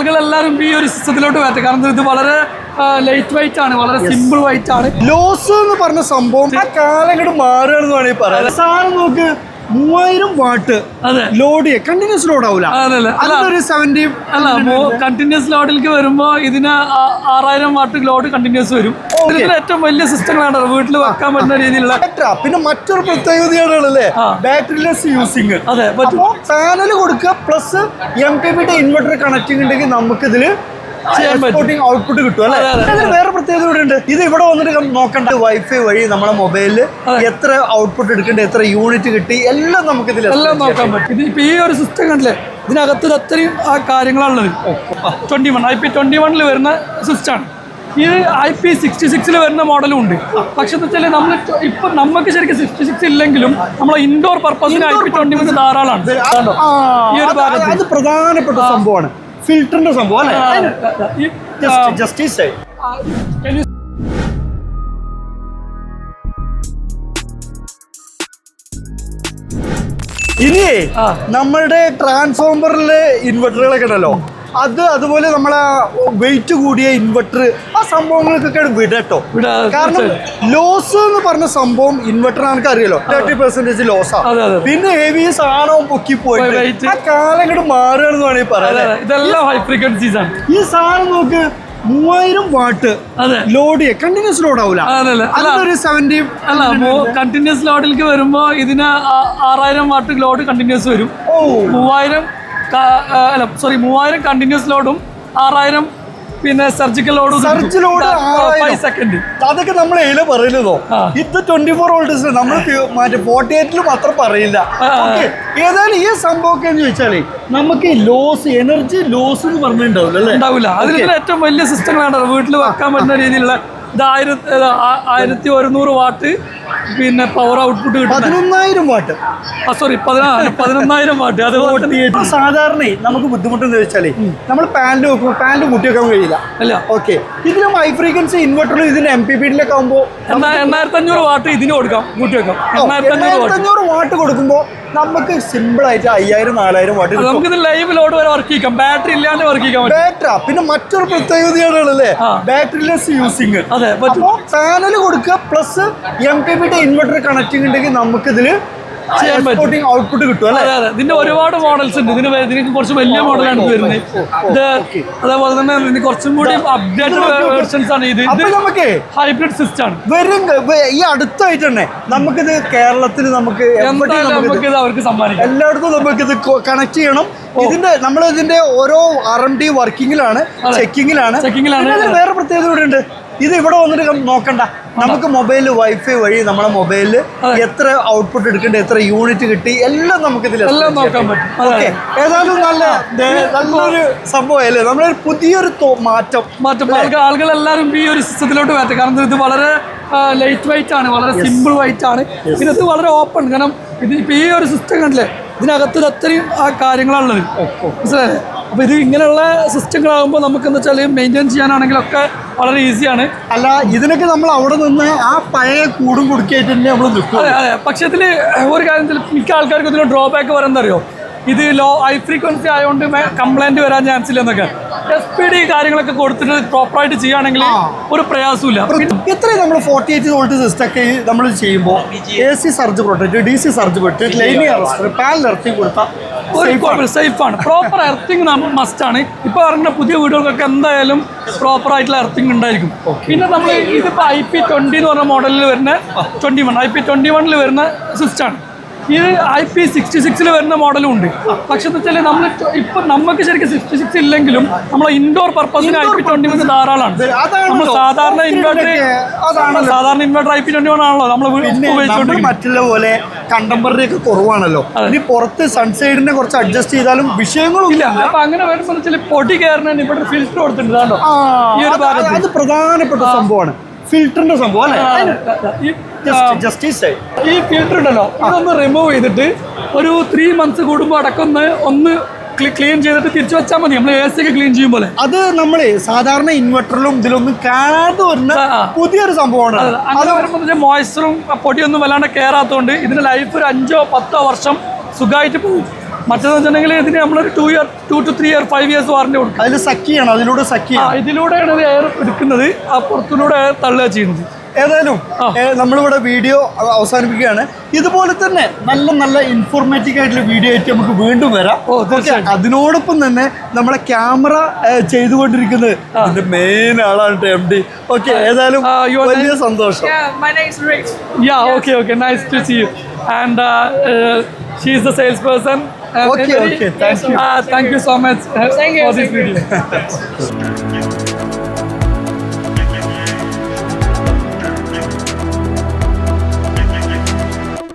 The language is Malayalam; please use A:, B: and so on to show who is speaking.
A: ആളുകളെല്ലാവരും ഈ ഒരു സിസ്റ്റത്തിലോട്ട് മാറ്റും. കാരണം ഇത് വളരെ ലൈറ്റ് വെയിറ്റ് ആണ്, വളരെ സിമ്പിൾ വെയിറ്റ് ആണ്.
B: ലോസ് എന്ന് പറഞ്ഞ സംഭവം ആ കാലങ്ങോട്ട് മാറുകയാണെന്ന് വേണമെങ്കിൽ പറയാം. സാധനം നോക്ക് 3000 വാട്ട് ലോഡ് കണ്ടിന്യൂസ് ലോഡ് ആവില്ല.
A: കണ്ടിന്യൂസ് ലോഡിലേക്ക് വരുമ്പോ ഇതിന് 6000 വാട്ട് ലോഡ് കണ്ടിന്യൂസ് വരും. ഇതിന് ഏറ്റവും വലിയ സിസ്റ്റങ്ങളാണ് വീട്ടിൽ വെക്കാൻ പറ്റുന്ന രീതിയിലുള്ള.
B: പിന്നെ മറ്റൊരു പ്രത്യേകതയാണല്ലേ ബാറ്ററിലെസ് യൂസിങ്.
A: അതെ,
B: പാനൽ കൊടുക്കുക പ്ലസ് MPPT ഇൻവെർട്ടർ കണക്റ്റിംഗ് ഉണ്ടെങ്കിൽ നമുക്ക് ഇതില് ഔട്ട്പുട്ട് കിട്ടും അല്ലെ. വേറെ പ്രത്യേകത കൂടെ ഉണ്ട്. ഇത് ഇവിടെ വന്നിട്ട് നോക്കണ്ട, വൈഫൈ വഴി നമ്മളെ മൊബൈലില് എത്ര ഔട്ട്പുട്ട് എടുക്കേണ്ട, എത്ര യൂണിറ്റ് കിട്ടി, എല്ലാം നമുക്ക് ഇതിൽ
A: എല്ലാം നോക്കാൻ പറ്റും. ഇത് ഇപ്പൊ ഈ ഒരു സിസ്റ്റം കണ്ടില്ലേ, ഇതിനകത്ത് അത്രയും ആ കാര്യങ്ങളാണുള്ളത്. IP21 വരുന്ന സിസ്റ്റമാണ്. ഇത് IP66 വരുന്ന മോഡലും ഉണ്ട്. പക്ഷെ എന്താ വെച്ചാൽ നമ്മൾ ഇപ്പൊ നമുക്ക് ശരിക്കും 66 ഇല്ലെങ്കിലും നമ്മളെ ഇൻഡോർ പർപ്പസിന് IP21 ധാരാളമാണ്. ഈ ഒരു ഭാഗത്ത്
B: അത് പ്രധാനപ്പെട്ട സംഭവമാണ്, ഫിൽറ്ററിന്റെ സംഭവം അല്ലേ. ഇനി നമ്മളുടെ ട്രാൻസ്ഫോമറിലെ ഇൻവെർട്ടറുകളൊക്കെ ഉണ്ടല്ലോ, അതുപോലെ നമ്മളെ വെയിറ്റ് കൂടിയ ഇൻവെർട്ടർ, ആ സംഭവങ്ങൾക്കൊക്കെ വിടട്ടോ. കാരണം ലോസ് എന്ന് പറഞ്ഞ സംഭവം ഇൻവെർട്ടർ നമുക്ക് അറിയാലോ 30% ലോസാണ്. പിന്നെ ഹെവി സാധനവും പൊക്കി പോയിട്ട് ആ കാലങ്ങോട്ട് മാറുകയാണെന്ന് വേണമെങ്കിൽ പറയാം.
A: ഇതെല്ലാം ഹൈ ഫ്രീക്വൻസീസ് ആണ്.
B: ഈ സാധനം നോക്ക് 3000 വാട്ട് ലോഡ് കണ്ടിന്യൂസ് ലോഡ് ആവില്ല.
A: കണ്ടിന്യൂസ് ലോഡിലേക്ക് വരുമ്പോ ഇതിന് 6000 വാട്ട് ലോഡ് കണ്ടിന്യൂസ് വരും. 3000 കണ്ടിന്യൂസ് ലോഡും 6000 പിന്നെ സർജിക്കൽ ലോഡും. 5 സെക്കൻഡ്
B: അതൊക്കെ നമ്മൾ എയില് പറയുന്നതോ. ഇത് 24 വോൾട്ടേജ് നമ്മൾ 48 അത്ര പറയില്ല. ഏതായാലും ഈ സംഭവമൊക്കെ എന്ന് ചോദിച്ചാലേ നമുക്ക് ലോസ്, എനർജി ലോസ് എന്ന് പറഞ്ഞിട്ടുണ്ടാവില്ല.
A: അതിൽ ഏറ്റവും വലിയ സിസ്റ്റങ്ങളാണ് വീട്ടിൽ വെക്കാൻ പറ്റുന്ന രീതിയിലുള്ള. ഇത് 1100 വാട്ട് പിന്നെ പവർ ഔട്ട്പുട്ട് കിട്ടും.
B: 11,000 വാട്ട്
A: 11,000 വാട്ട്. അത്
B: സാധാരണ നമുക്ക് ബുദ്ധിമുട്ടെന്ന് വെച്ചാലേ നമ്മൾ പാനൽ വെക്കുമ്പോൾ പാനൽ കൂട്ടി വെക്കാൻ കഴിയില്ല അല്ല. ഓക്കെ, ഇതിലും ഹൈ ഫ്രീക്വൻസി ഇൻവെർട്ടറിലും ഇതിന് MPPT ആകുമ്പോൾ
A: 8500 വാട്ട് ഇതിന് കൊടുക്കാം, കൂട്ടി വെക്കാം.
B: 8500 വാട്ട് കൊടുക്കുമ്പോൾ നമുക്ക് സിമ്പിൾ ആയിട്ട് 5000-4000 വാട്ട്
A: നമുക്ക് ഇത് ലൈവ് ലോഡ് വരെ വർക്ക് ചെയ്യാം, ബാറ്ററി ഇല്ലാണ്ട് വർക്ക് ചെയ്യാൻ പറ്റും.
B: ബാറ്ററി പിന്നെ മറ്റൊരു പ്രത്യേകതയാണല്ലേ ബാറ്ററിലെസ് യൂസിങ്. പാനൽ കൊടുക്കുക പ്ലസ് MPPT ഇൻവെർട്ടർ കണക്റ്റിംഗ് ഉണ്ടെങ്കിൽ നമുക്ക് ഇതില് ഔട്ട്പുട്ട് കിട്ടും അല്ലേ.
A: ഇതിന്റെ ഒരുപാട് മോഡൽസ് ഉണ്ട്. ഇതിന് കുറച്ച് വലിയ മോഡലാണ് ഇത് വരുന്നത്. ഇത് അതേപോലെ തന്നെ കുറച്ചും കൂടി അപ്ഡേറ്റഡ് വേർഷൻസ് ആണ്. ഇത്
B: നമുക്ക്
A: ഹൈബ്രിഡ് സിസ്റ്റം ആണ്.
B: വരും ഈ അടുത്തായിട്ട് തന്നെ നമുക്കിത് കേരളത്തിൽ നമുക്ക്
A: അവർക്ക് സമ്മാനിക്കാം.
B: എല്ലായിടത്തും നമുക്കിത് കണക്ട് ചെയ്യണം. നമ്മളിതിന്റെ ഓരോ RMD വർക്കിങ്ങിലാണ്, ചെക്കിങ്ങിലാണ്. വേറെ പ്രത്യേകത കൂടെ ഉണ്ട്. ഇത് ഇവിടെ വന്നിട്ട് നോക്കണ്ട, നമുക്ക് മൊബൈലിൽ വൈഫൈ വഴി നമ്മളെ മൊബൈലിൽ എത്ര ഔട്ട്പുട്ട് എടുക്കേണ്ട, എത്ര യൂണിറ്റ് കിട്ടി, എല്ലാം നമുക്ക് ഇതിൽ
A: നോക്കാൻ പറ്റും.
B: ഏതായാലും നല്ലൊരു സംഭവമല്ലേ, നമ്മളൊരു പുതിയൊരു മാറ്റം
A: ആളുകളെല്ലാവരും ഈ ഒരു സിസ്റ്റത്തിലോട്ട് മാറ്റും. കാരണം ഇത് വളരെ ലൈറ്റ് വെയിറ്റ് ആണ്, വളരെ സിമ്പിൾ വെയിറ്റ് ആണ്. പിന്നെ ഇത് വളരെ ഓപ്പൺ. കാരണം ഇത് ഇപ്പൊ ഈ ഒരു സിസ്റ്റം കണ്ടില്ലേ, ഇതിനകത്ത് അത്രയും ആ കാര്യങ്ങളാണുള്ളത്. മനസ്സിലായേ? അപ്പോൾ ഇത് ഇങ്ങനെയുള്ള സിസ്റ്റങ്ങളാകുമ്പോൾ നമുക്ക് എന്താ വെച്ചാൽ മെയിൻറ്റെയിൻ ചെയ്യാനാണെങ്കിലൊക്കെ വളരെ ഈസിയാണ്.
B: അല്ല, ഇതിനൊക്കെ നമ്മൾ അവിടെ നിന്ന് ആ പഴയ കൂടും കൊടുക്കായിട്ട് തന്നെ നമ്മൾ നിൽക്കും.
A: അതെ. പക്ഷേ ഇതിൽ ഒരു കാര്യത്തിൽ മിക്ക ആൾക്കാർക്കും ഇതിന് ഡ്രോബാക്ക് വരാമെന്നറിയോ, ഇത് ഹൈ ഫ്രീക്വൻസി ആയതുകൊണ്ട് കംപ്ലൈൻറ്റ് വരാൻ ചാൻസ് ഇല്ല എന്നൊക്കെ. SPD കാര്യങ്ങളൊക്കെ കൊടുത്തിട്ട് പ്രോപ്പറായിട്ട് ചെയ്യുകയാണെങ്കിൽ ഒരു പ്രയാസമില്ല.
B: ഇത്രയും നമ്മൾ 48 വോൾട്ട് സിസ്റ്റം ഒക്കെ നമ്മൾ ചെയ്യുമ്പോൾ AC surge protect, DC surge protect, lining arrester, panel earthing കൊടുത്താൽ
A: സേഫാണ്. പ്രോപ്പർ എർത്തിങ് മസ്റ്റാണ്. ഇപ്പോൾ പറഞ്ഞ പുതിയ വീടുകൾക്കൊക്കെ എന്തായാലും പ്രോപ്പർ ആയിട്ടുള്ള എർത്തിങ് ഉണ്ടായിരിക്കും. പിന്നെ നമ്മൾ ഇതിപ്പോൾ IP20 എന്ന് പറഞ്ഞ മോഡലിൽ വരുന്ന IP21 വരുന്ന സിസ്റ്റമാണ്. ഇത് IP66 വരുന്ന മോഡലും ഉണ്ട്. പക്ഷെ എന്താ വെച്ചാൽ നമ്മൾ ഇപ്പൊ നമുക്ക് ശരിക്കും 66 ഇല്ലെങ്കിലും നമ്മളെ ഇൻഡോർ പർപ്പസിന് IP21 ധാരാളമാണ്. നമ്മൾ സാധാരണ ഇൻവെർട്ടർ IP21 ആണല്ലോ നമ്മൾ ഉപയോഗിച്ചുകൊണ്ട്.
B: മറ്റുള്ള പോലെ കണ്ടംപററി ഒക്കെ കുറവാണല്ലോ. ഇനി പുറത്ത് സൺസൈഡിനെ കുറച്ച് അഡ്ജസ്റ്റ് ചെയ്താലും വിഷയങ്ങളും ഇല്ല.
A: അപ്പൊ അങ്ങനെ വരുമ്പോൾ വെച്ചാൽ പൊടി കയറുന്നതിന് ഇവിടെ ഫിൽറ്റർ കൊടുത്തിട്ടുണ്ടോ ഈ ഒരു ഭാഗത്ത്.
B: അത് പ്രധാനപ്പെട്ട സംഭവമാണ്, ഫിൽറ്ററിന്റെ സംഭവം അല്ലേ.
A: ഈ ഫിൽറ്റർ ഉണ്ടല്ലോ, ഇതൊന്ന് റിമൂവ് ചെയ്തിട്ട് ഒരു 3 months കൂടുമ്പോൾ ഒന്ന് ക്ലീൻ ചെയ്തിട്ട് തിരിച്ചു വെച്ചാൽ മതി. നമ്മൾ AC ഒക്കെ ക്ലീൻ ചെയ്യും പോലെ.
B: അത് നമ്മള് സാധാരണ ഇൻവെർട്ടറിലും ഇതിലൊന്നും കാണാതെ വരുന്ന പുതിയൊരു സംഭവമാണ്.
A: അത് വരുമ്പോൾ മോയ്സ്ചറും പൊടിയൊന്നും വല്ലാണ്ട് കയറാത്തതുകൊണ്ട് ഇതിന്റെ ലൈഫ് ഒരു 5-10 വർഷം സുഖമായിട്ട് പോകും. മറ്റേന്ന് വെച്ചിട്ടുണ്ടെങ്കിൽ ഇതിന് നമ്മളൊരു 2 to 3 year 5 years വാറണ്ടി കൊടുക്കും.
B: അതിൽ സക്കിയാണ്, അതിലൂടെ സക്കിയാണ്.
A: ഇതിലൂടെയാണ് ഇത് എയർ എടുക്കുന്നത്, ആ പുറത്തിലൂടെ എയർ തള്ളുക ചെയ്യുന്നത്.
B: ഏതായാലും നമ്മളിവിടെ വീഡിയോ അവസാനിപ്പിക്കുകയാണ്. ഇതുപോലെ തന്നെ നല്ല നല്ല ഇൻഫോർമേറ്റീവ് ആയിട്ടുള്ള വീഡിയോ ആയിട്ട് നമുക്ക് വീണ്ടും വരാം. അതിനോടൊപ്പം തന്നെ നമ്മളെ ക്യാമറ ചെയ്തുകൊണ്ടിരിക്കുന്നത് ഇതിന്റെ മെയിൻ ആളാണ് MD. ഓക്കെ, ഏതായാലും വലിയ സന്തോഷം.
C: My name is Rich.
A: Yeah, okay, nice to see you. And she is the salesperson.
B: Okay, thank you.
A: Thank you so much
C: Thank you.
A: for this video.